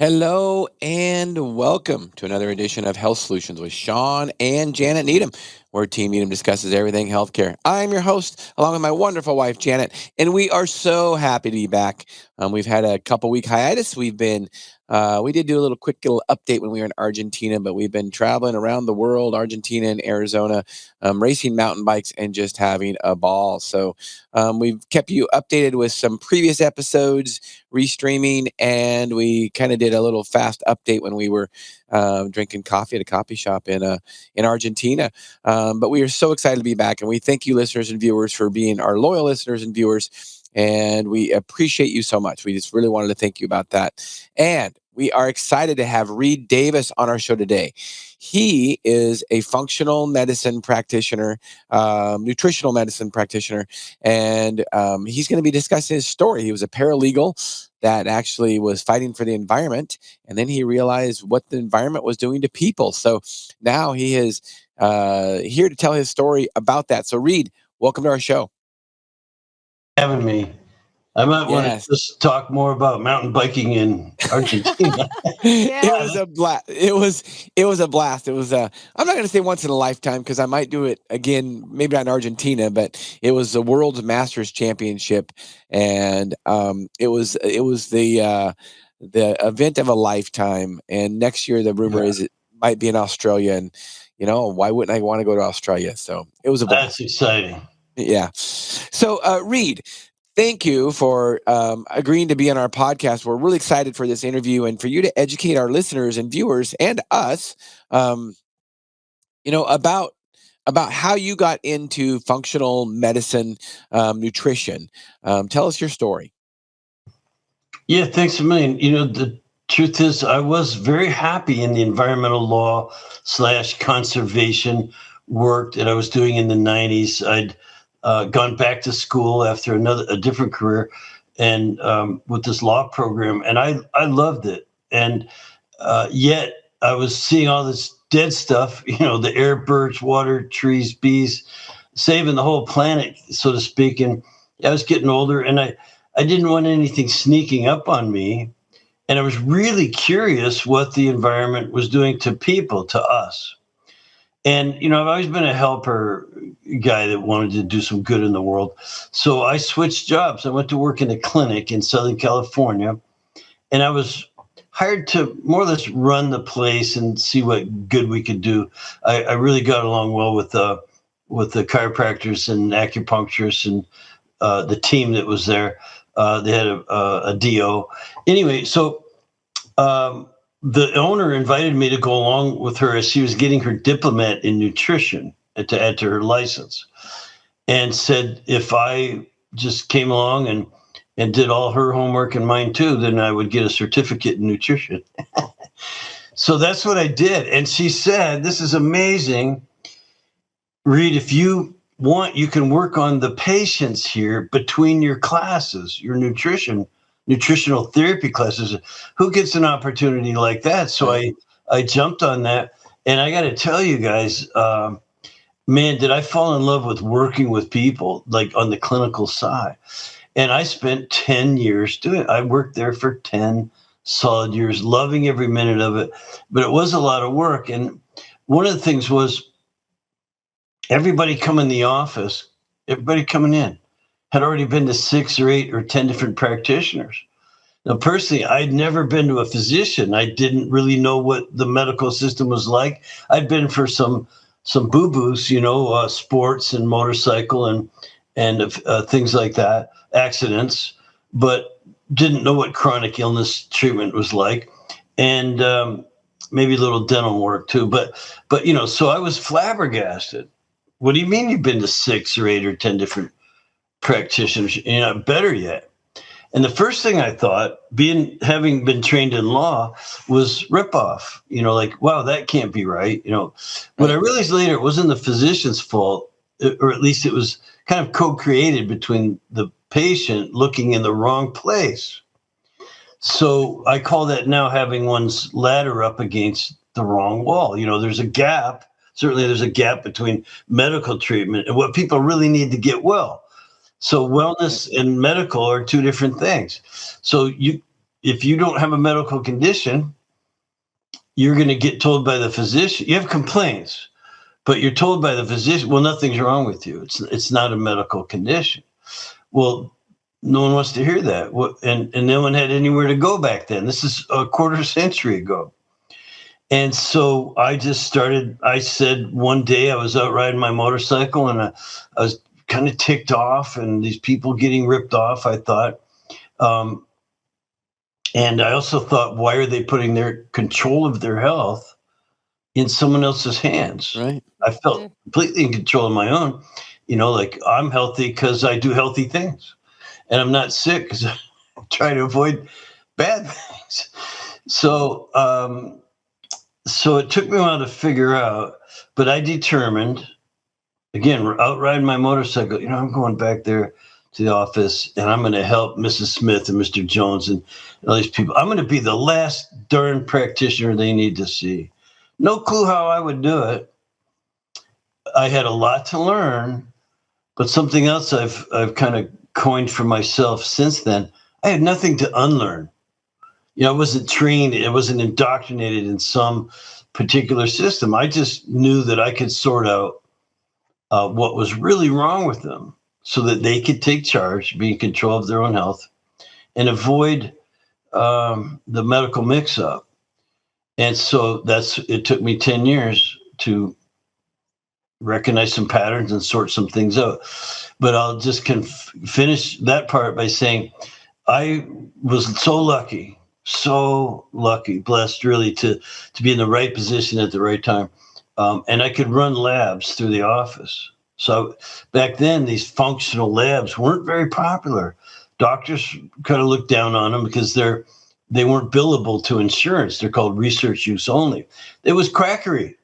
Hello and welcome to another edition of Health Solutions with Shawn and Janet Needham, where Team Needham discusses everything healthcare. I'm your host, along with my wonderful wife, Janet, and we are so happy to be back. We've had a couple-week hiatus. We did do a quick little update when we were in Argentina, but we've been traveling around the world, Argentina and Arizona, racing mountain bikes and just having a ball. So we've kept you updated with some previous episodes, restreaming, and we kind of did a little fast update when we were drinking coffee at a coffee shop in Argentina. But we are so excited to be back, and we thank you, listeners and viewers, for being our loyal listeners and viewers. And we appreciate you so much. We just really wanted to thank you about that. And we are excited to have Reed Davis on our show today. He is a functional medicine practitioner, nutritional medicine practitioner, and he's going to be discussing his story. He was a paralegal that actually was fighting for the environment, and then he realized what the environment was doing to people. So now he is here to tell his story about that. So Reed, welcome to our show. Having me. I might want Yes. to just talk more about mountain biking in Argentina. It was a blast. It was a blast. I'm not going to say once in a lifetime, because I might do it again, maybe not in Argentina, but it was the World's Masters Championship, and it was the event of a lifetime. And next year, the rumor is it might be in Australia, and why wouldn't I want to go to Australia? So it was a blast. That's exciting. Yeah. So Reed, thank you for agreeing to be on our podcast. We're really excited for this interview and for you to educate our listeners and viewers and us, about how you got into functional medicine, nutrition. Tell us your story. Yeah, thanks a million. The truth is, I was very happy in the environmental law / conservation work that I was doing in the 90s. I'd gone back to school after a different career, and with this law program, and I loved it. And yet I was seeing all this dead stuff, the air, birds, water, trees, bees, saving the whole planet, so to speak. And I was getting older, and I didn't want anything sneaking up on me. And I was really curious what the environment was doing to people, to us. And, I've always been a helper guy that wanted to do some good in the world. So I switched jobs. I went to work in a clinic in Southern California, and I was hired to more or less run the place and see what good we could do. I really got along well with the chiropractors and acupuncturists and the team that was there. They had a DO. Anyway, so the owner invited me to go along with her as she was getting her diplomate in nutrition to add to her license, and said if I just came along and did all her homework and mine too, then I would get a certificate in nutrition. So that's what I did. And she said, "This is amazing, Reed. If you want, you can work on the patients here between your classes, your nutritional therapy classes. Who gets an opportunity like that?" So I jumped on that. And I got to tell you guys, man, did I fall in love with working with people, like on the clinical side. And I spent 10 years doing it. I worked there for 10 solid years, loving every minute of it. But it was a lot of work. And one of the things was everybody coming in the office, everybody coming in had already been to 6 or 8 or 10 different practitioners. Now, personally, I'd never been to a physician. I didn't really know what the medical system was like. I'd been for some boo-boos, sports and motorcycle and things like that, accidents, but didn't know what chronic illness treatment was like, and maybe a little dental work too. But so I was flabbergasted. What do you mean you've been to 6 or 8 or 10 different practitioners? Better yet. And the first thing I thought, having been trained in law, was ripoff. Like, wow, that can't be right. What I realized later, it wasn't the physician's fault, or at least it was kind of co-created between the patient looking in the wrong place. So I call that now having one's ladder up against the wrong wall. There's a gap. Certainly there's a gap between medical treatment and what people really need to get well. So wellness and medical are two different things. So if you don't have a medical condition, you're going to get told by the physician, you have complaints, but you're told by the physician, well, nothing's wrong with you. It's not a medical condition. Well, no one wants to hear that. And no one had anywhere to go back then. This is a quarter century ago. And so I said one day I was out riding my motorcycle and I was kind of ticked off, and these people getting ripped off, I thought. And I also thought, why are they putting their control of their health in someone else's hands? Right. I felt completely in control of my own, like I'm healthy because I do healthy things, and I'm not sick because I try to avoid bad things. So it took me a while to figure out, but I determined, again, out riding my motorcycle, I'm going back there to the office and I'm going to help Mrs. Smith and Mr. Jones and all these people. I'm going to be the last darn practitioner they need to see. No clue how I would do it. I had a lot to learn, but something else I've kind of coined for myself since then, I had nothing to unlearn. I wasn't trained, I wasn't indoctrinated in some particular system. I just knew that I could sort out what was really wrong with them so that they could take charge, be in control of their own health, and avoid the medical mix-up. And so it took me 10 years to recognize some patterns and sort some things out. But I'll just finish that part by saying I was so lucky, blessed really to be in the right position at the right time. And I could run labs through the office. So back then, these functional labs weren't very popular. Doctors kind of looked down on them because they weren't billable to insurance. They're called research use only. It was quackery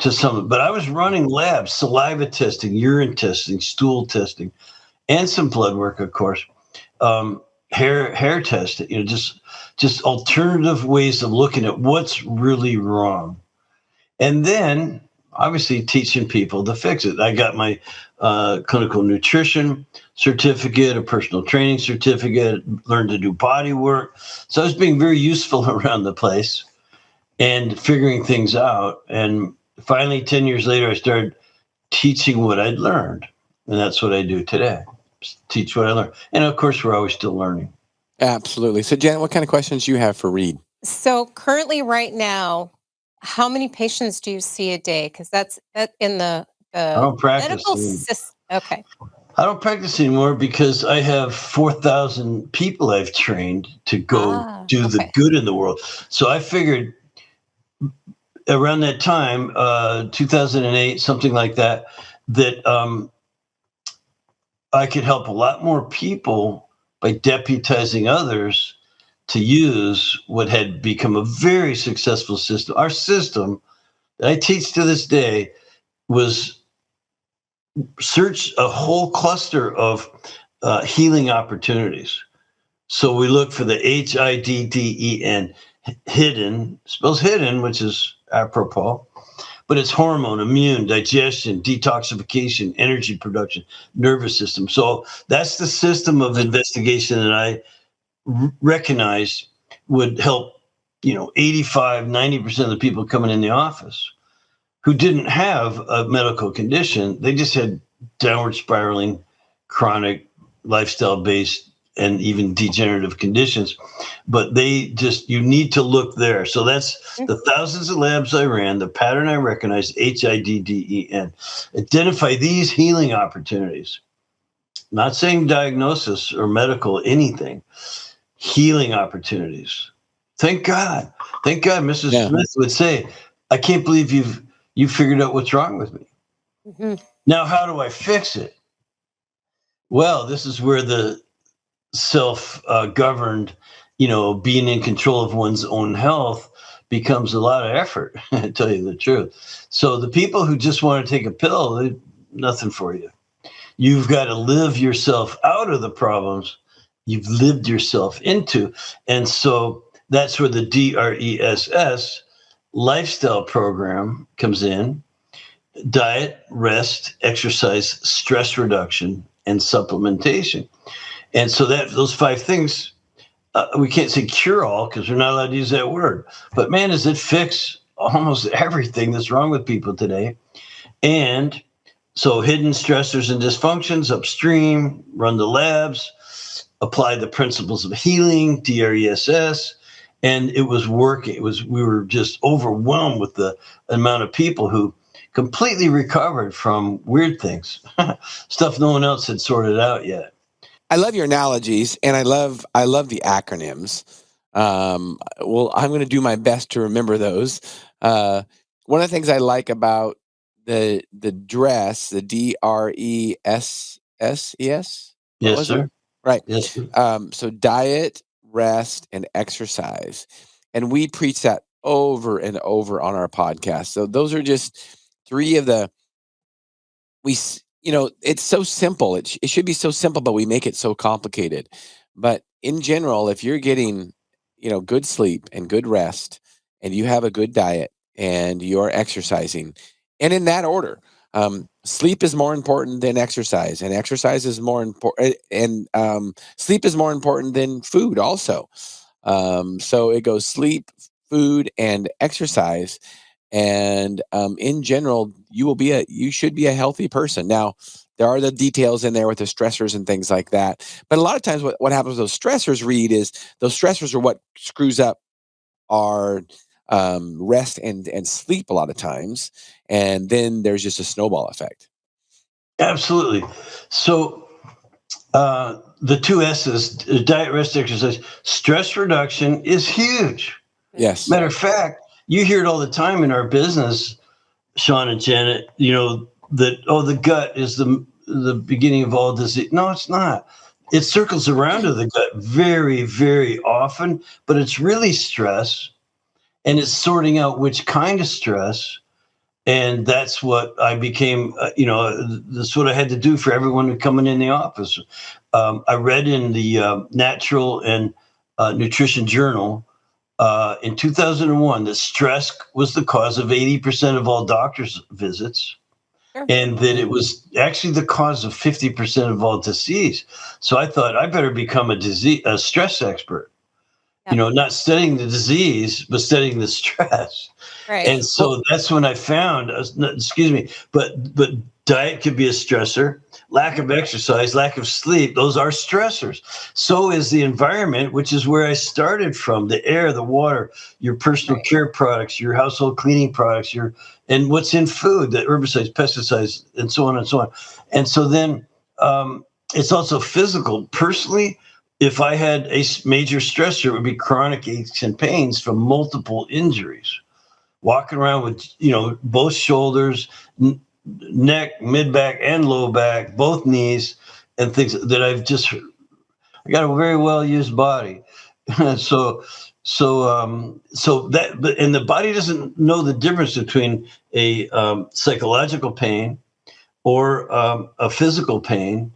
to some, but I was running labs, saliva testing, urine testing, stool testing, and some blood work, of course, hair testing, just alternative ways of looking at what's really wrong. And then obviously teaching people to fix it. I got my clinical nutrition certificate, a personal training certificate, learned to do body work. So I was being very useful around the place and figuring things out. And finally, 10 years later, I started teaching what I'd learned. And that's what I do today, teach what I learned. And of course, we're always still learning. Absolutely. So Janet, what kind of questions do you have for Reed? So currently right now, how many patients do you see a day? Because that's in the I don't practice medical system. Okay. I don't practice anymore because I have 4,000 people I've trained to go do the good in the world. So I figured around that time, 2008, something like that, I could help a lot more people by deputizing others to use what had become a very successful system. Our system that I teach to this day was search a whole cluster of healing opportunities. So we look for the HIDDEN, hidden, spells hidden, which is apropos, but it's hormone, immune, digestion, detoxification, energy production, nervous system. So that's the system of investigation that I recognized would help, 85, 90% of the people coming in the office who didn't have a medical condition. They just had downward spiraling, chronic, lifestyle-based, and even degenerative conditions. But you need to look there. So that's the thousands of labs I ran, the pattern I recognized, HIDDEN. Identify these healing opportunities. Not saying diagnosis or medical, anything. Healing opportunities. Thank God. Thank God Mrs. Smith would say, I can't believe you figured out what's wrong with me. Mm-hmm. Now, how do I fix it? Well, this is where the self-governed, being in control of one's own health becomes a lot of effort, to tell you the truth. So the people who just want to take a pill, nothing for you. You've got to live yourself out of the problems you've lived yourself into. And so that's where the DRESS lifestyle program comes in: diet, rest, exercise, stress reduction, and supplementation. And so those 5 things we can't say cure all because we're not allowed to use that word. But man, does it fix almost everything that's wrong with people today. And so hidden stressors and dysfunctions upstream, run the labs, apply the principles of healing, DRESS, and it was working. We were just overwhelmed with the amount of people who completely recovered from weird things, stuff no one else had sorted out yet. I love your analogies, and I love the acronyms. Well, I'm going to do my best to remember those. One of the things I like about the dress, the DRESSES. What Yes, was it? sir. Right. Yes, sir. So diet, rest, and exercise, and we preach that over and over on our podcast. So those are just three of the it's so simple. It should be so simple, but we make it so complicated. But in general, if you're getting, good sleep and good rest, and you have a good diet and you're exercising, and in that order, sleep is more important than exercise, and exercise is more important, and sleep is more important than food also. So it goes sleep, food, and exercise, and in general, you should be a healthy person. Now, there are the details in there with the stressors and things like that, but a lot of times what happens with those stressors, Reed, is those stressors are what screws up our rest and sleep a lot of times, and then there's just a snowball effect. Absolutely. So the two S's, diet, rest, exercise, stress reduction is huge. Yes. Matter of fact, you hear it all the time in our business, Shawn and Janet, that, the gut is the beginning of all disease. No, it's not. It circles around to the gut very, very often, but it's really stress, and it's sorting out which kind of stress. And that's what I became, that's what I had to do for everyone coming in the office. I read in the Natural and Nutrition Journal in 2001 that stress was the cause of 80% of all doctor's visits, and that it was actually the cause of 50% of all disease. So I thought I better become a stress expert. Yep. Not studying the disease, but studying the stress. Right. And so that's when I found, but diet could be a stressor. Lack of exercise, lack of sleep, those are stressors. So is the environment, which is where I started from: the air, the water, your personal care products, your household cleaning products, and what's in food, the herbicides, pesticides, and so on and so on. And so then it's also physical. Personally, if I had a major stressor, it would be chronic aches and pains from multiple injuries. Walking around with, both shoulders, neck, mid-back, and low back, both knees, and things that I got a very well-used body. So that, and the body doesn't know the difference between a psychological pain or a physical pain,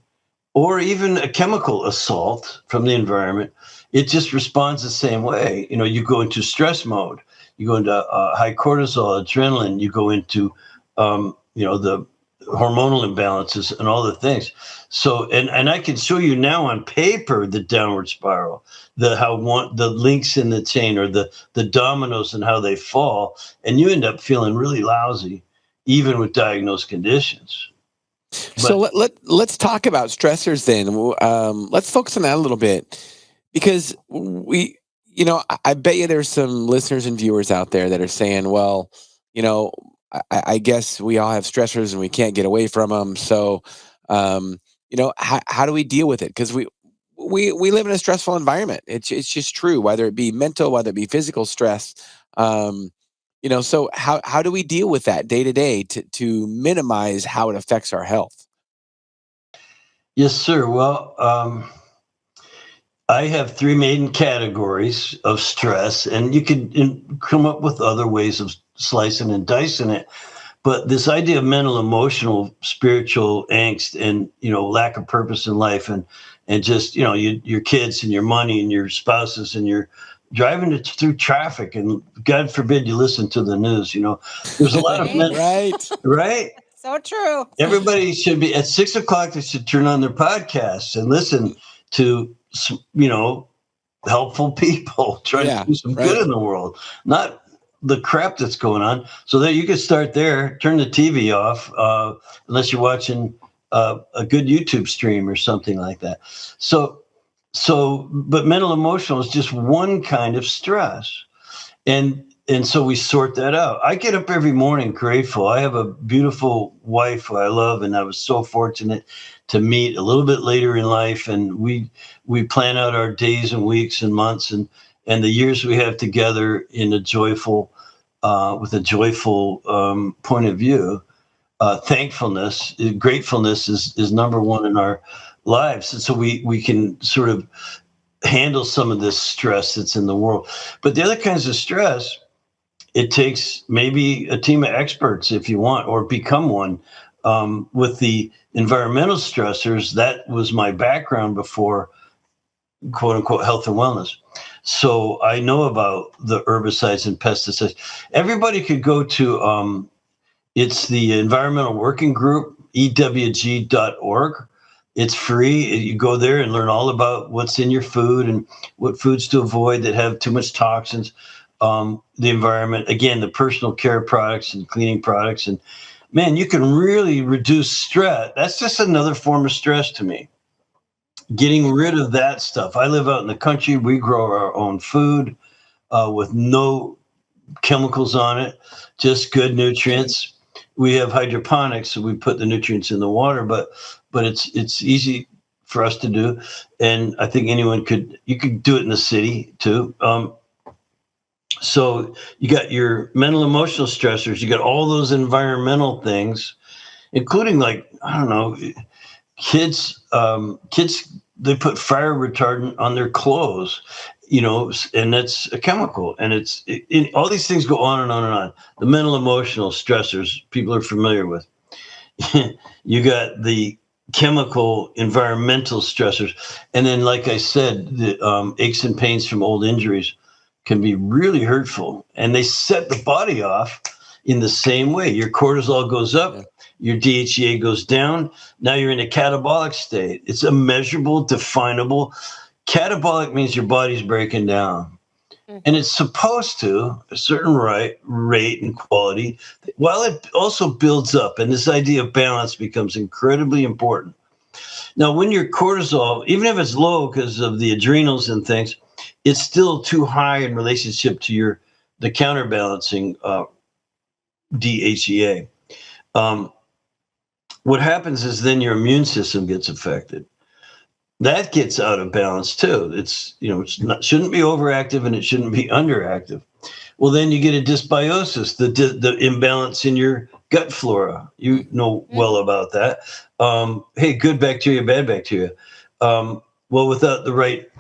or even a chemical assault from the environment. It just responds the same way. You go into stress mode, you go into high cortisol, adrenaline, you go into, the hormonal imbalances and all the things. So, and I can show you now on paper the downward spiral, the links in the chain, or the dominoes and how they fall, and you end up feeling really lousy, even with diagnosed conditions. So let's talk about stressors then. Let's focus on that a little bit, because I bet you there's some listeners and viewers out there that are saying, well, I guess we all have stressors and we can't get away from them. So, how do we deal with it? Because we live in a stressful environment. It's just true, whether it be mental, whether it be physical stress. So how do we deal with that day to day to minimize how it affects our health? Yes, sir. Well, I have three main categories of stress, and you can come up with other ways of slicing and dicing it. But this idea of mental, emotional, spiritual angst, and lack of purpose in life, and just your kids and your money and your spouses, and you're driving through traffic, and God forbid you listen to the news. There's a lot of right. So true. Everybody should be at 6 o'clock. They should turn on their podcasts and listen to helpful people trying to do some good in the world, not the crap that's going on. So that you could start there, turn the TV off, unless you're watching a good YouTube stream or something like that. But mental emotional is just one kind of stress. And so we sort that out. I get up every morning grateful. I have a beautiful wife who I love, and I was so fortunate to meet a little bit later in life. And we plan out our days and weeks and months and the years we have together in a joyful, with a joyful point of view. Thankfulness, gratefulness is number one in our lives. And so we can sort of handle some of this stress that's in the world. But the other kinds of stress, it takes maybe a team of experts if you want, or become one. With the environmental stressors, that was my background before, quote unquote, health and wellness. So I know about the herbicides and pesticides. Everybody could go to, it's the Environmental Working Group, EWG.org. It's free. You go there and learn all about what's in your food and what foods to avoid that have too much toxins. The environment, again, the personal care products and cleaning products. And man, you can really reduce stress. That's just another form of stress to me. Getting rid of that stuff. I live out in the country. We grow our own food with no chemicals on it, just good nutrients. We have hydroponics, so we put the nutrients in the water, but it's easy for us to do. And I think you could do it in the city too. So you got your mental emotional stressors, you got all those environmental things, including, like, I don't know, kids, they put fire retardant on their clothes, and that's a chemical. And all these things go on and on and on. The mental emotional stressors people are familiar with. You got the chemical environmental stressors. And then, like I said, the aches and pains from old injuries can be really hurtful, and they set the body off in the same way. Your cortisol goes up, your DHEA goes down. Now you're in a catabolic state. It's a measurable, definable. Catabolic means your body's breaking down. And it's supposed to, a certain rate and quality, while it also builds up. And this idea of balance becomes incredibly important. Now, when your cortisol, even if it's low because of the adrenals and things, it's still too high in relationship to the counterbalancing DHEA. What happens is then your immune system gets affected. That gets out of balance too. Shouldn't be overactive and it shouldn't be underactive. Well, then you get a dysbiosis, the imbalance in your gut flora. You know well about that. Hey, good bacteria, bad bacteria. Well, without the right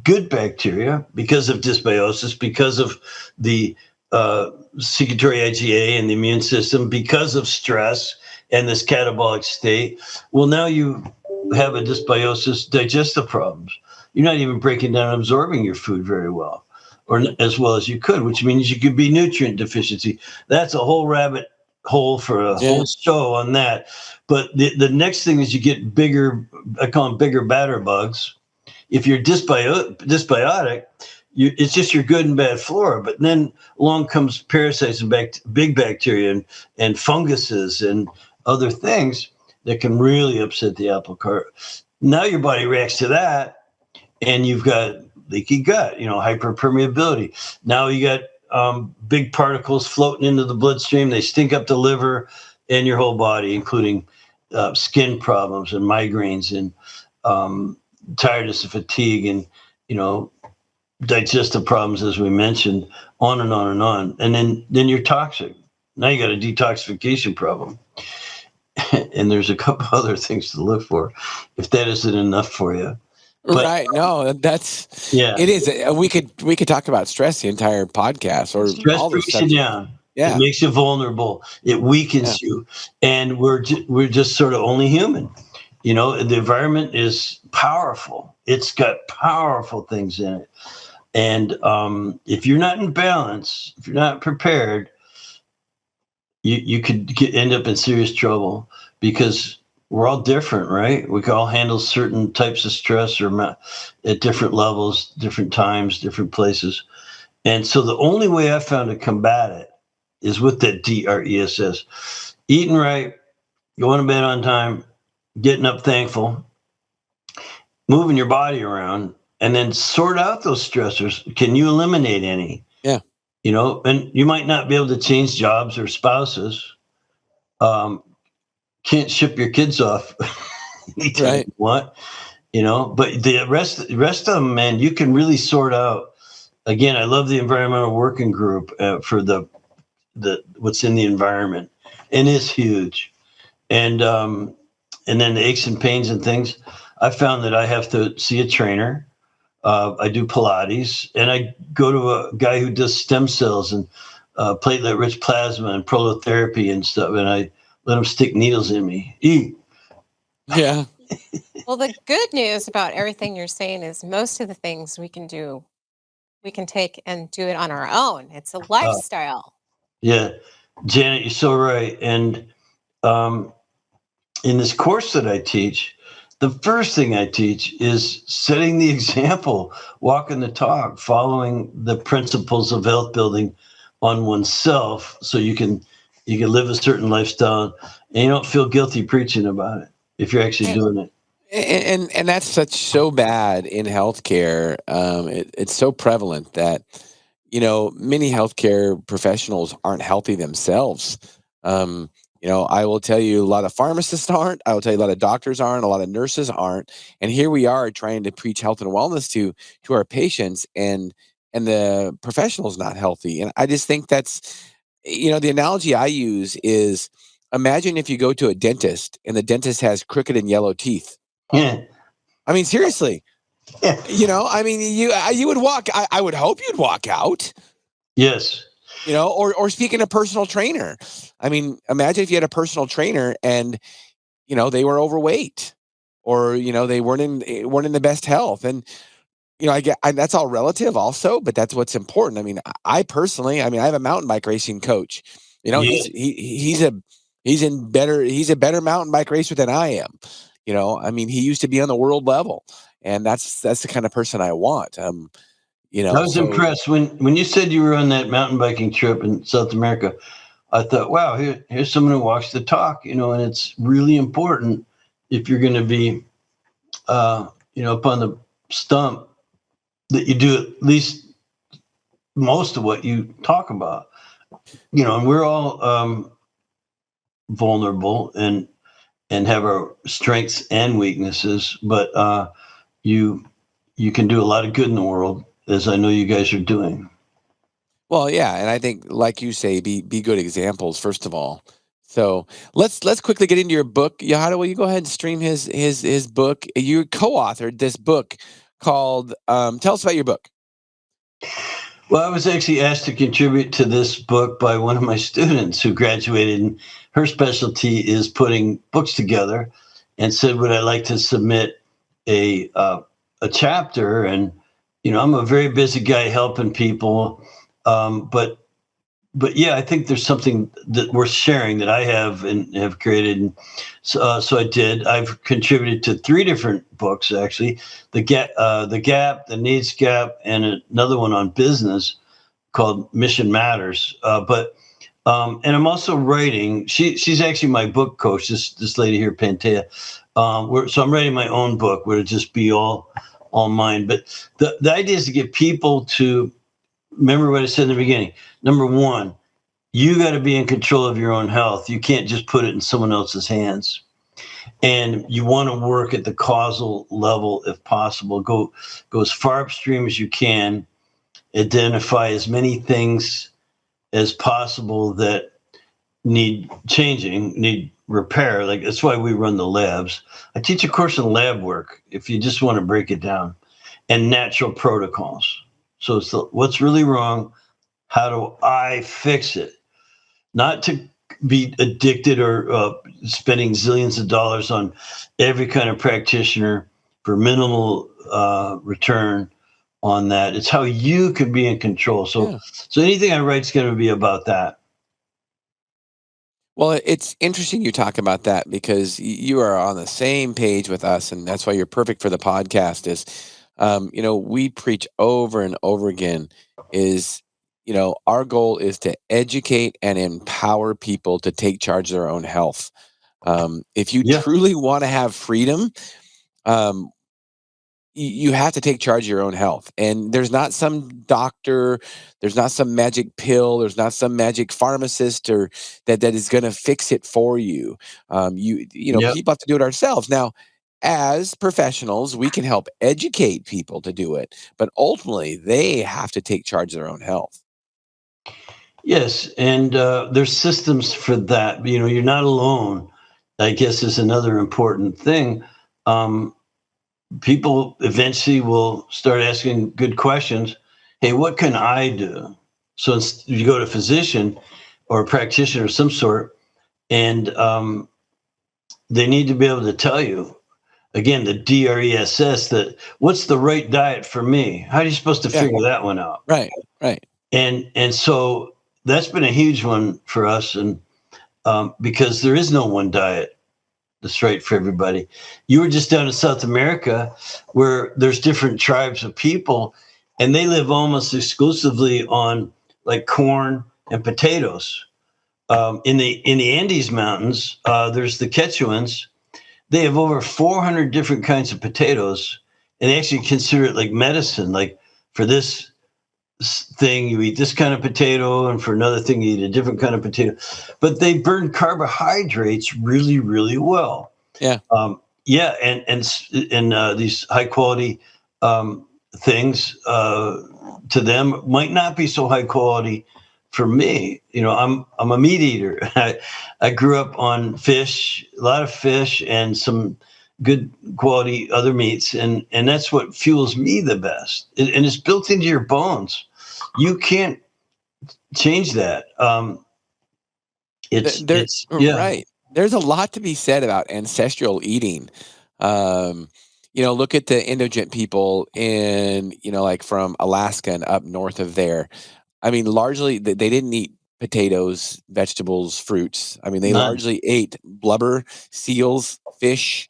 good bacteria, because of dysbiosis, because of the secretory IgA and the immune system, because of stress and this catabolic state, well, now you have a dysbiosis, digestive problems. You're not even breaking down and absorbing your food very well, or as well as you could, which means you could be nutrient deficiency. That's a whole rabbit hole for a whole show on that. But the next thing is you get bigger, I call them bigger batter bugs. If you're dysbiotic, it's just your good and bad flora. But then along comes parasites and big bacteria and funguses and other things that can really upset the apple cart. Now your body reacts to that, and you've got leaky gut, hyperpermeability. Now you got big particles floating into the bloodstream. They stink up the liver and your whole body, including skin problems and migraines and tiredness and fatigue and, digestive problems, as we mentioned, on and on and on. And then you're toxic. Now you got a detoxification problem. And there's a couple other things to look for if that isn't enough for you. But, right. No, that's, it is. We could talk about stress the entire podcast, or stress all this breaks stuff. you down. Yeah. It makes you vulnerable. It weakens you. And we're just sort of only human. The environment is powerful. It's got powerful things in it. And if you're not in balance, if you're not prepared, you could end up in serious trouble, because we're all different, right? We can all handle certain types of stress at different levels, different times, different places. And so the only way I found to combat it is with that DRESS. Eating right, going to bed on time, getting up thankful, moving your body around, and then sort out those stressors. Can you eliminate any? Yeah. And you might not be able to change jobs or spouses. Can't ship your kids off anytime Right. you want, but the rest of them, man, you can really sort out. Again, I love the environmental working group for the what's in the environment, and it's huge. And then the aches and pains and things. I found that I have to see a trainer. I do Pilates, and I go to a guy who does stem cells and platelet-rich plasma and prolotherapy and stuff, and I let him stick needles in me. Yeah. Well, the good news about everything you're saying is most of the things we can take and do it on our own. It's a lifestyle. Yeah, Janet, you're so right. And in this course that I teach, the first thing I teach is setting the example, walking the talk, following the principles of health building on oneself, so you can live a certain lifestyle, and you don't feel guilty preaching about it if you're actually doing it. And that's so bad in healthcare. It's so prevalent that many healthcare professionals aren't healthy themselves. I will tell you, a lot of pharmacists aren't. I will tell you, a lot of doctors aren't. A lot of nurses aren't. And here we are trying to preach health and wellness to our patients, and the professional's not healthy. And I just think that's, the analogy I use is, imagine if you go to a dentist and the dentist has crooked and yellow teeth. Yeah. I mean, seriously. Yeah. You would walk. I would hope you'd walk out. Yes. Or speaking of personal trainer, I mean, imagine if you had a personal trainer and they were overweight, or they weren't in the best health, and that's all relative also, but that's what's important. I mean, I personally, I have a mountain bike racing coach. He's a better mountain bike racer than I am. He used to be on the world level, and that's the kind of person I want. I was impressed when you said you were on that mountain biking trip in South America. I thought, wow, here's someone who walks the talk, and it's really important if you're going to be, up on the stump, that you do at least most of what you talk about, and we're all vulnerable and have our strengths and weaknesses, but you can do a lot of good in the world, as I know you guys are doing. Well, yeah, and I think, like you say, be good examples first of all. So let's quickly get into your book. Yahada, will you go ahead and stream his book? You co-authored this book called. Tell us about your book. Well, I was actually asked to contribute to this book by one of my students who graduated, and her specialty is putting books together, and said, would I like to submit a chapter? And I'm a very busy guy helping people, but yeah, I think there's something that worth sharing that I have and have created. And so I did. I've contributed to 3 different books, actually: the Gap, the Needs Gap, and another one on business called Mission Matters. And I'm also writing. She's actually my book coach. This lady here, Pantea. So I'm writing my own book, where it'll just be all mine. But the idea is to get people to remember what I said in the beginning. Number 1, you got to be in control of your own health. You can't just put it in someone else's hands. And you want to work at the causal level if possible. Go as far upstream as you can. Identify as many things as possible that need changing, need repair. Like, that's why we run the labs. I teach a course in lab work, if you just want to break it down, and natural protocols. So it's what's really wrong? How do I fix it? Not to be addicted or spending zillions of dollars on every kind of practitioner for minimal return on that. It's how you can be in control. So anything I write is going to be about that. Well, it's interesting you talk about that because you are on the same page with us, and that's why you're perfect for the podcast. We preach over and over again is, our goal is to educate and empower people to take charge of their own health. If you Yeah. truly want to have freedom, um, you have to take charge of your own health. And there's not some doctor, there's not some magic pill, there's not some magic pharmacist or that is going to fix it for you. Yeah. People have to do it ourselves. Now, as professionals, we can help educate people to do it, but ultimately they have to take charge of their own health. Yes, and there's systems for that. You're not alone. I guess is another important thing. Um, People eventually will start asking good questions. Hey, what can I do? So you go to a physician or a practitioner of some sort, and they need to be able to tell you again the DRESS that what's the right diet for me. How are you supposed to Yeah, figure that one out? right, right. And so that's been a huge one for us, and because there is no one diet that's right for everybody. You were just down in South America where there's different tribes of people, and they live almost exclusively on like corn and potatoes. In the Andes Mountains, there's the Quechuans. They have over 400 different kinds of potatoes, and they actually consider it like medicine. Like for this thing, you eat this kind of potato, and for another thing, you eat a different kind of potato. But they burn carbohydrates really, really well. Yeah. Yeah, and these high quality things to them might not be so high quality for me. I'm a meat eater. I grew up on fish, a lot of fish, and some good quality other meats, and that's what fuels me the best. And it's built into your bones. You can't change that. It's yeah. Right. There's a lot to be said about ancestral eating. Um, Look at the indigent people in, like from Alaska and up north of there. I mean, largely they didn't eat potatoes, vegetables, fruits. I mean, they None. largely ate blubber, seals, fish,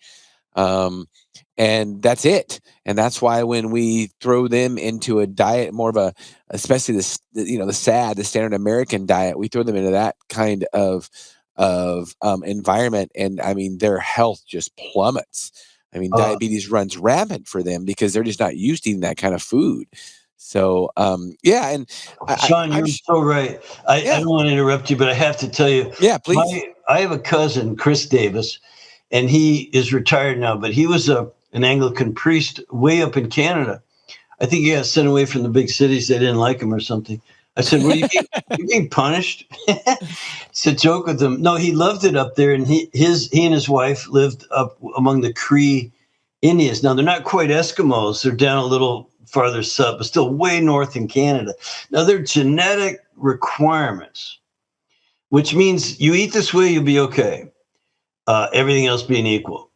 um, and that's it. And that's why when we throw them into a diet, more of especially the standard American diet, we throw them into that kind of environment, and I mean, their health just plummets. I mean, Uh, diabetes runs rampant for them because they're just not used to eating that kind of food. So, yeah, and Shawn, you're so right. I yeah, don't want to interrupt you, but I have to tell you, yeah, please, I have a cousin, Chris Davis, and he is retired now, but he was an Anglican priest way up in Canada. I think he got sent away from the big cities. They didn't like him or something. I said, "What are you being, you being punished?" It's a joke with him. No, he loved it up there, and he and his wife lived up among the Cree Indians. Now they're not quite Eskimos; they're down a little farther south, but still way north in Canada. Now their genetic requirements, which means you eat this way, you'll be okay. Everything else being equal.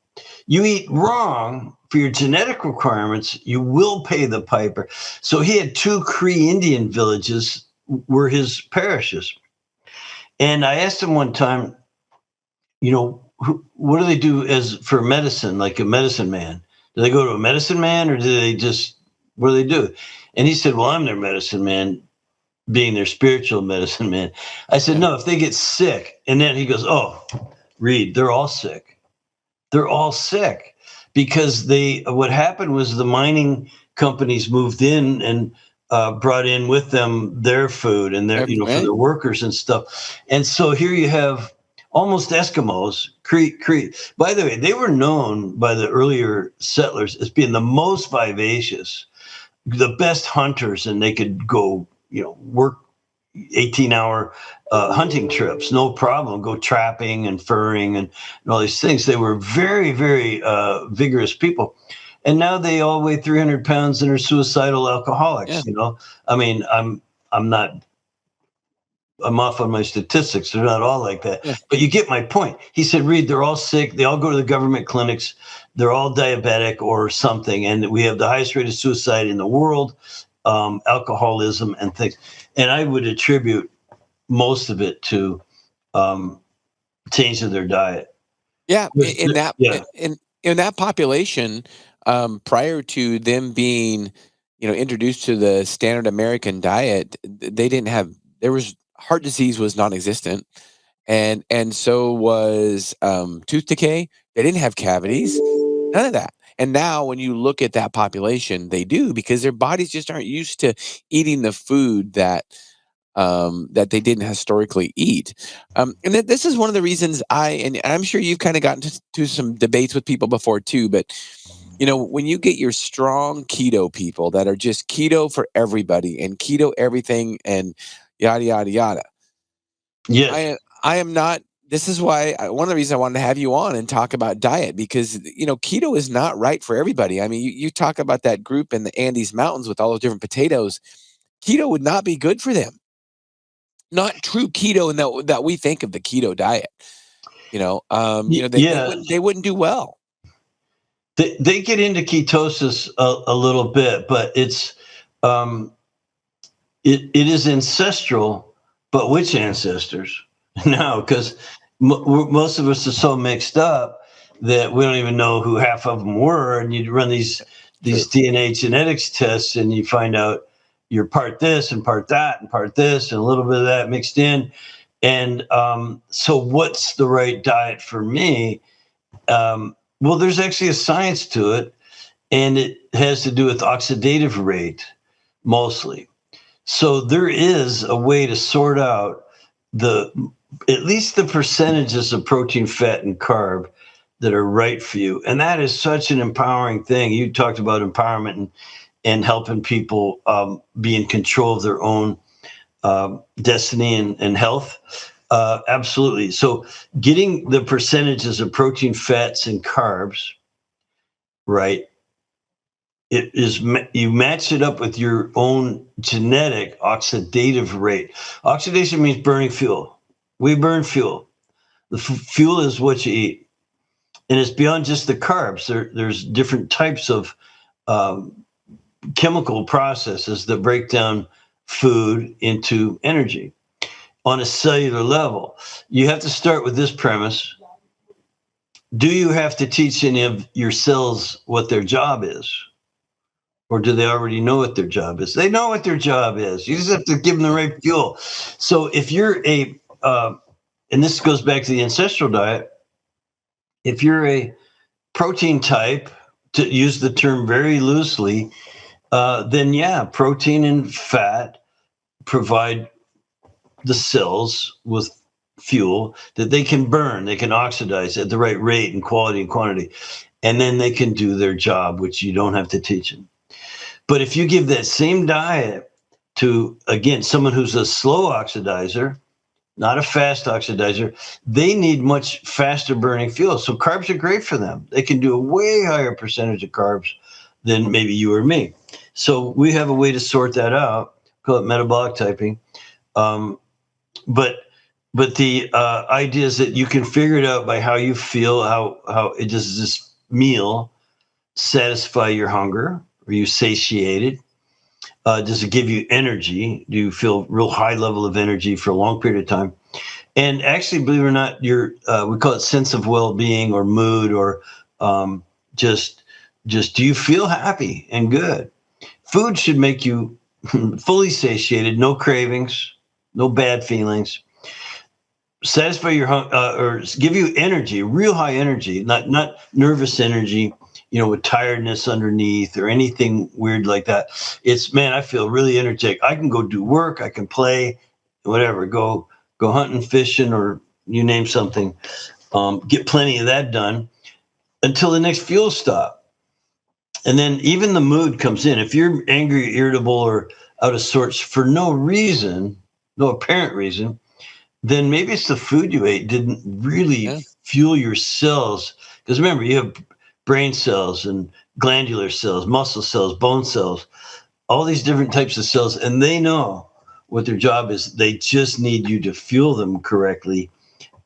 You eat wrong for your genetic requirements, you will pay the piper. So he had two Cree Indian villages were his parishes. And I asked him one time, what do they do as for medicine, like a medicine man? Do they go to a medicine man or do they just, what do they do? And he said, well, I'm their medicine man, being their spiritual medicine man. I said, yeah, no, if they get sick. And then he goes, oh, Reed, they're all sick. They're all sick because what happened was the mining companies moved in and brought in with them their food and their, for right, their workers and stuff. And so here you have almost Eskimos, Cree. By the way, they were known by the earlier settlers as being the most vivacious, the best hunters, and they could go, work 18-hour hunting trips, no problem, go trapping and furring and all these things. They were very, very vigorous people. And now they all weigh 300 pounds and are suicidal alcoholics. yeah, I mean, I'm off on my statistics. They're not all like that. yeah. But you get my point. He said, Reed, they're all sick. They all go to the government clinics. They're all diabetic or something. And we have the highest rate of suicide in the world, alcoholism and things. And I would attribute most of it to change of their diet. Yeah, Yeah. in that population, prior to them being, introduced to the standard American diet, they didn't have there was heart disease was non-existent, and so was tooth decay. They didn't have cavities, none of that. And now, when you look at that population, they do because their bodies just aren't used to eating the food that they didn't historically eat. And this is one of the reasons and I'm sure you've kind of gotten to some debates with people before too, but when you get your strong keto people that are just keto for everybody and keto everything and yada, yada, yada. Yes. I am not. This is why one of the reasons I wanted to have you on and talk about diet because keto is not right for everybody. I mean, you talk about that group in the Andes Mountains with all those different potatoes. Keto would not be good for them. Not true keto in that we think of the keto diet. They wouldn't do well. They get into ketosis a little bit, but it's it is ancestral. But which ancestors? No, because most of us are so mixed up that we don't even know who half of them were. And you run these DNA genetics tests, and you find out you're part this and part that and part this and a little bit of that mixed in. And so, what's the right diet for me? Well, there's actually a science to it, and it has to do with oxidative rate mostly. So there is a way to sort out at least the percentages of protein, fat, and carb that are right for you. And that is such an empowering thing. You talked about empowerment and helping people be in control of their own destiny and health. Absolutely. So getting the percentages of protein, fats, and carbs right, you match it up with your own genetic oxidative rate. Oxidation means burning fuel. We burn fuel. The fuel is what you eat. And it's beyond just the carbs. There's different types of chemical processes that break down food into energy on a cellular level. You have to start with this premise. Do you have to teach any of your cells what their job is? Or do they already know what their job is? They know what their job is. You just have to give them the right fuel. So if you're and this goes back to the ancestral diet, if you're a protein type, to use the term very loosely, then yeah, protein and fat provide the cells with fuel that they can burn, they can oxidize at the right rate and quality and quantity, and then they can do their job, which you don't have to teach them. But if you give that same diet to, again, someone who's a slow oxidizer, not a fast oxidizer, they need much faster burning fuel. So carbs are great for them. They can do a way higher percentage of carbs than maybe you or me. So we have a way to sort that out, call it metabolic typing. But the idea is that you can figure it out by how you feel, how does this meal satisfy your hunger? Are you satiated? Does it give you energy? Do you feel real high level of energy for a long period of time? And actually, believe it or not, we call it sense of well-being or mood or just do you feel happy and good? Food should make you fully satiated, no cravings, no bad feelings. Satisfy your hunger or give you energy, real high energy, not nervous energy, with tiredness underneath or anything weird like that. It's, man, I feel really energetic. I can go do work. I can play, whatever, go hunting, fishing, or you name something. Get plenty of that done until the next fuel stop. And then even the mood comes in. If you're angry, irritable, or out of sorts for no reason, no apparent reason, then maybe it's the food you ate didn't really fuel your cells. Because remember, you have brain cells and glandular cells, muscle cells, bone cells, all these different types of cells, and they know what their job is. They just need you to fuel them correctly,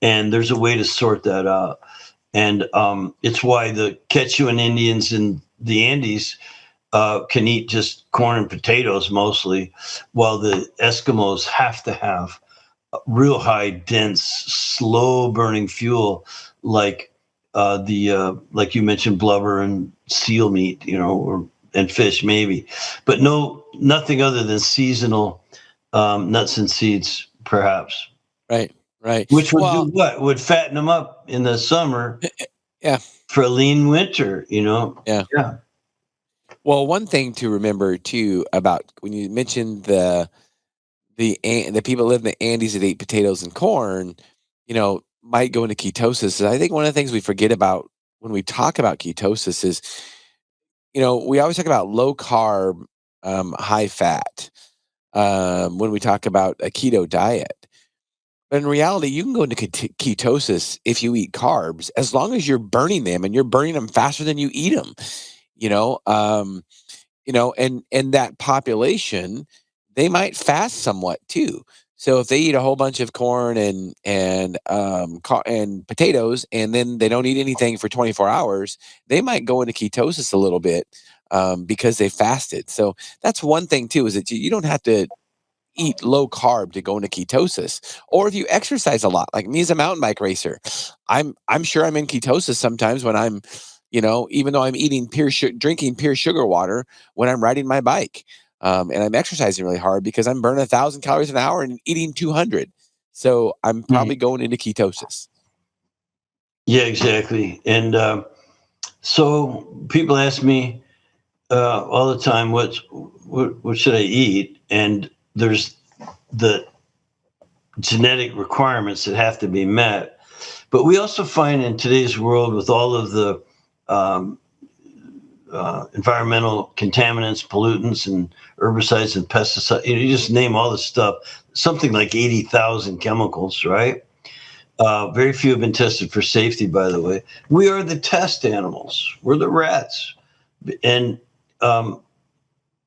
and there's a way to sort that out. And it's why the Quechuan Indians in the Andes can eat just corn and potatoes mostly, while the Eskimos have to have real high, dense, slow burning fuel like like you mentioned, blubber and seal meat, and fish maybe, but nothing other than seasonal nuts and seeds, perhaps. Right. Right. Which would do Well, what? Would fatten them up in the summer yeah. for a lean winter, Yeah. Yeah. Well, one thing to remember too about when you mentioned the people that live in the Andes that eat potatoes and corn, might go into ketosis. And I think one of the things we forget about when we talk about ketosis is, we always talk about low carb, high fat, when we talk about a keto diet. But in reality, you can go into ketosis if you eat carbs, as long as you're burning them and you're burning them faster than you eat them. You know, um, and that population, they might fast somewhat too. So if they eat a whole bunch of corn and potatoes, and then they don't eat anything for 24 hours, they might go into ketosis a little bit, because they fasted. So that's one thing too, is that you don't have to eat low carb to go into ketosis. Or if you exercise a lot, like me as a mountain bike racer, I'm sure I'm in ketosis sometimes when I'm, even though I'm eating drinking pure sugar water when I'm riding my bike, and I'm exercising really hard because I'm burning 1,000 calories an hour and eating 200. So I'm Mhm. probably going into ketosis. Yeah, exactly. And so people ask me all the time, what should I eat? And there's the genetic requirements that have to be met. But we also find in today's world, with all of the um, environmental contaminants, pollutants, and herbicides and pesticides, you just name all this stuff, something like 80,000 chemicals, right? Very few have been tested for safety, by the way. We are the test animals. We're the rats. And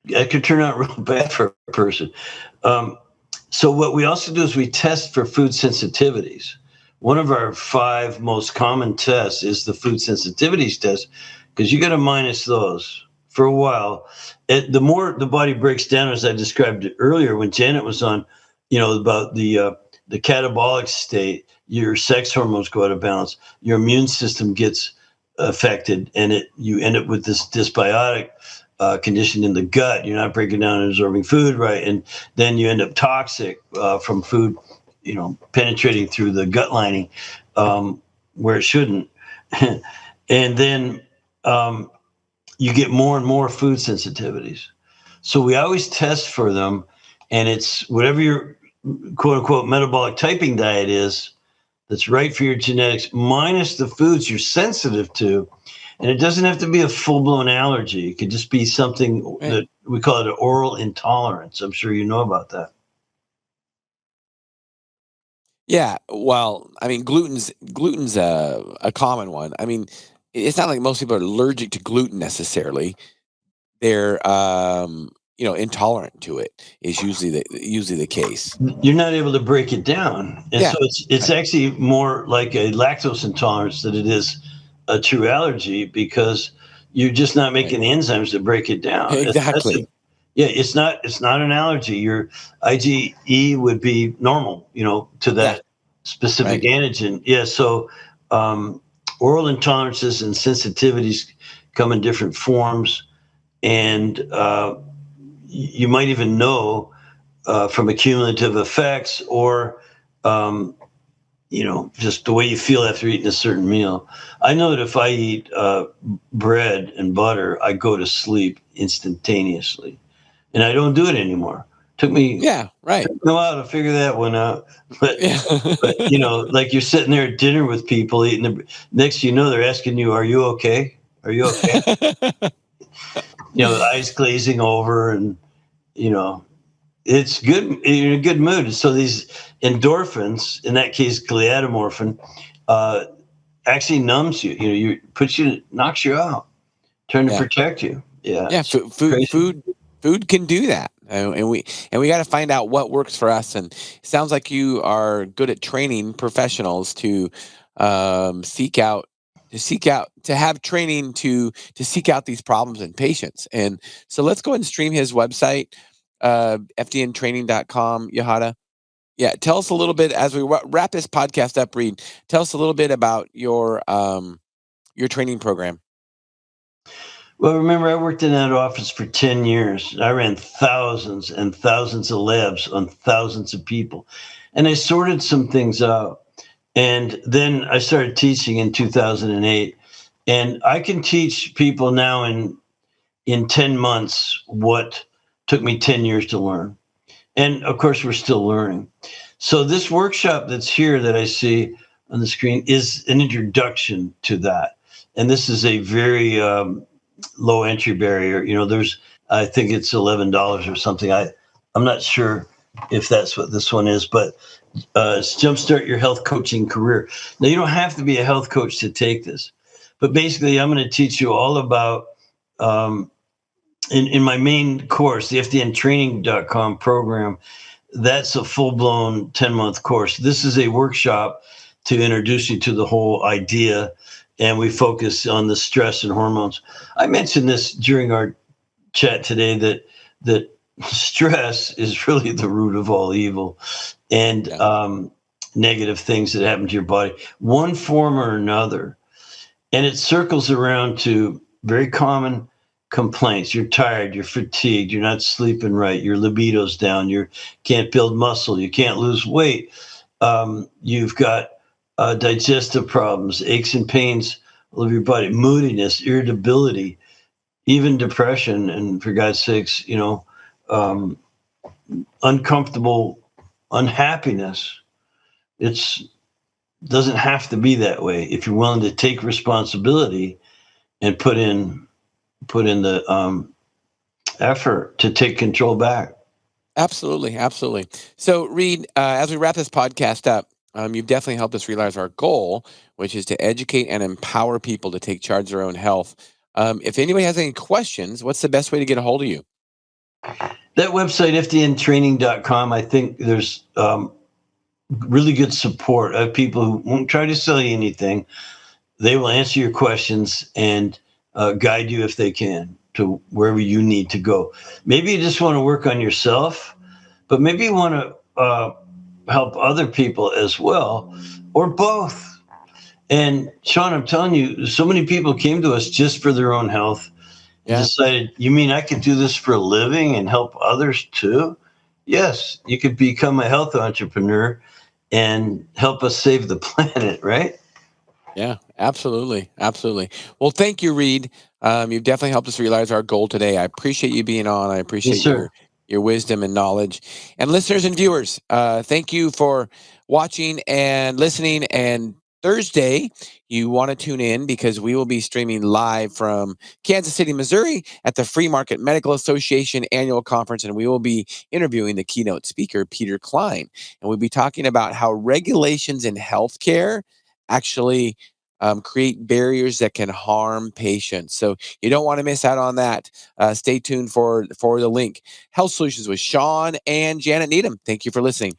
it could turn out real bad for a person. Um, so what we also do is we test for food sensitivities. One of our 5 most common tests is the food sensitivities test, because you got to minus those for a while. The more the body breaks down, as I described it earlier when Janet was on, about the catabolic state, your sex hormones go out of balance, your immune system gets affected, and you end up with this dysbiotic condition in the gut. You're not breaking down and absorbing food right, and then you end up toxic from food, penetrating through the gut lining where it shouldn't, and then you get more and more food sensitivities. So we always test for them, and it's whatever your quote unquote metabolic typing diet is that's right for your genetics, minus the foods you're sensitive to. And it doesn't have to be a full-blown allergy. It could just be something that we call it an oral intolerance. I'm sure you know about that. Yeah, well, I mean, gluten's a common one. I mean, it's not like most people are allergic to gluten necessarily. They're intolerant to it is usually the case. You're not able to break it down, and Yeah, so it's actually more like a lactose intolerance than it is a true allergy, because you're just not right. making the enzymes to break it down. Exactly. Yeah, it's not an allergy. Your IgE would be normal, to Yeah, that specific right. antigen. Yeah, so um, oral intolerances and sensitivities come in different forms, and you might even know from accumulative effects, or just the way you feel after eating a certain meal. I know that if I eat bread and butter, I go to sleep instantaneously, and I don't do it anymore. Took me Yeah, right. a while to figure that one out, but Yeah. like you're sitting there at dinner with people eating. Next, they're asking you, "Are you okay? Are you okay?" Eyes glazing over, and you know, it's good. You're in a good mood. So these endorphins, in that case, gliadomorphin, uh, actually numbs you. Knocks you out, trying to Yeah. protect you. Yeah, Yeah, it's food food crazy. food food can do that. And we got to find out what works for us. And it sounds like you are good at training professionals to seek out to have training to seek out these problems in patients. And so let's go ahead and stream his website, fdntraining.com, Yahada. Yeah, tell us a little bit as we wrap this podcast up, Reed. Tell us a little bit about your training program. Well, remember, I worked in that office for 10 years. I ran thousands and thousands of labs on thousands of people. And I sorted some things out. And then I started teaching in 2008. And I can teach people now in 10 months what took me 10 years to learn. And of course, we're still learning. So this workshop that's here that I see on the screen is an introduction to that. And this is a very low entry barrier. I think it's $11 or something. I'm not sure if that's what this one is, but it's Jumpstart Your Health Coaching Career. Now, you don't have to be a health coach to take this, but basically, I'm going to teach you all about in my main course, the FDNtraining.com program. That's a full-blown 10-month course. This is a workshop to introduce you to the whole idea, and we focus on the stress and hormones. I mentioned this during our chat today that stress is really the root of all evil, and negative things that happen to your body, one form or another. And it circles around to very common complaints. You're tired, you're fatigued, you're not sleeping right, your libido's down, you can't build muscle, you can't lose weight. You've got digestive problems, aches and pains all over your body, moodiness, irritability, even depression, and for God's sakes, uncomfortable unhappiness. It doesn't have to be that way if you're willing to take responsibility and put in the effort to take control back. Absolutely, absolutely. So, Reed, as we wrap this podcast up, you've definitely helped us realize our goal, which is to educate and empower people to take charge of their own health. If anybody has any questions, what's the best way to get a hold of you? That website, FDNtraining.com, I think there's really good support of people who won't try to sell you anything. They will answer your questions and guide you if they can to wherever you need to go. Maybe you just want to work on yourself, but maybe you want to help other people as well, or both. And Shawn, I'm telling you, so many people came to us just for their own health and decided, you mean I could do this for a living and help others too? Yes, you could become a health entrepreneur and help us save the planet, right? Yeah, absolutely. Absolutely. Well, thank you, Reed. You've definitely helped us realize our goal today. I appreciate you being on. I appreciate your wisdom and knowledge. And listeners and viewers, thank you for watching and listening. And Thursday, you want to tune in because we will be streaming live from Kansas City, Missouri at the Free Market Medical Association annual conference. And we will be interviewing the keynote speaker, Peter Klein. And we'll be talking about how regulations in healthcare actually create barriers that can harm patients. So you don't want to miss out on that. Stay tuned for the link. Health Solutions with Shawn and Janet Needham. Thank you for listening.